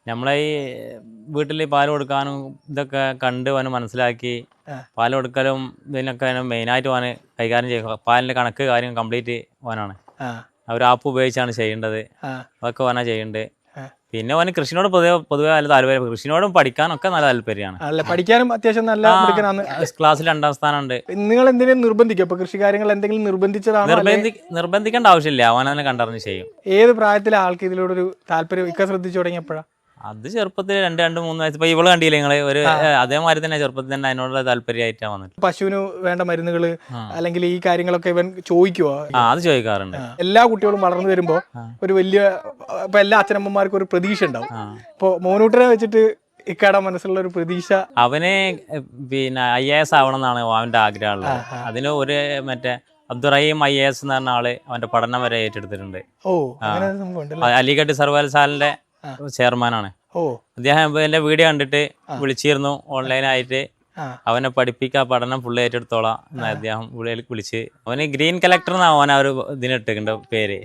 നമ്മളെ ഈ വീട്ടിൽ പാൽ കൊടുക്കാനും ഇതൊക്കെ കണ്ട് അവന് മനസ്സിലാക്കി പാൽ കൊടുക്കലും ഇതിനൊക്കെ മെയിനായിട്ട് അവന് കൈകാര്യം ചെയ്യുക. പാലിൻ്റെ കണക്ക് കാര്യം കംപ്ലീറ്റ് അവനാണ്. ഒരു ആപ്പ് ഉപയോഗിച്ചാണ് ചെയ്യേണ്ടത്. അതൊക്കെ അവനാ ചെയ്യേണ്ടത്. പിന്നെ അവന് കൃഷിനോട് പൊതുവെ നല്ല താല്പര്യം. കൃഷിനോടും പഠിക്കാനൊക്കെ നല്ല താല്പര്യമാണ്. പഠിക്കാനും അത്യാവശ്യം നല്ല ക്ലാസ്സിൽ 2ാം സ്ഥാനമുണ്ട്. നിങ്ങൾ എന്തെങ്കിലും നിർബന്ധിക്കും? അപ്പൊ കൃഷി കാര്യങ്ങൾ എന്തെങ്കിലും നിർബന്ധിച്ചതാണോ? നിർബന്ധിക്കേണ്ട ആവശ്യമില്ല, അവൻ തന്നെ കണ്ടറിഞ്ഞ് ചെയ്യും. ഏത് പ്രായത്തിലെ ആൾക്ക് ഇതിലൂടെ താല്പര്യം ഒക്കെ ശ്രദ്ധിച്ചു തുടങ്ങിയപ്പോഴാണ്? അത് ചെറുപ്പത്തിൽ 2-3 വയസ്സ്. ഇപ്പൊ ഇവള് കണ്ടില്ലേ നിങ്ങള്, ഒരു അതേമാതിരി തന്നെ ചെറുപ്പത്തിൽ തന്നെ അതിനോടുള്ള താല്പര്യമായിട്ടാണ് വന്നത്. പശുവിന് വേണ്ട മരുന്നുകള് അല്ലെങ്കിൽ ഈ കാര്യങ്ങളൊക്കെ ഇവൻ ചോദിക്കുവോ? അത് ചോദിക്കാറുണ്ട്. എല്ലാ കുട്ടികളും വളർന്നു വരുമ്പോ ഒരു വലിയ ഇപ്പൊ എല്ലാ അച്ഛനമ്മമാർക്കും ഒരു പ്രതീക്ഷ ഉണ്ടാവും. ഇപ്പൊ മോനൂട്ടനെ വെച്ചിട്ട് ഇക്കാടെ മനസ്സിലുള്ള ഒരു പ്രതീക്ഷ, അവന് പിന്നെ IAS ആവണം എന്നാണ് അവന്റെ ആഗ്രഹമുള്ളത്. അതിന് ഒരു മറ്റേ അബ്ദുറഹീം IAS എന്ന് പറഞ്ഞ ആള് അവന്റെ പഠനം വരെ ഏറ്റെടുത്തിട്ടുണ്ട്. അലിഗഡ് സർവകലാശാലന്റെ ചെയർമാനാണ് അദ്ദേഹം. എന്റെ വീഡിയോ കണ്ടിട്ട് വിളിച്ചിരുന്നു ഓൺലൈനായിട്ട്. അവനെ പഠിപ്പിക്കുക, പഠനം ഫുള്ള് ഏറ്റെടുത്തോളാം എന്ന് അദ്ദേഹം വിളിച്ച്. അവന് ഗ്രീൻ കളക്ടർ എന്നാണ് അവൻ ഒരു ഇതിനിട്ടിട്ടുണ്ട് പേര്.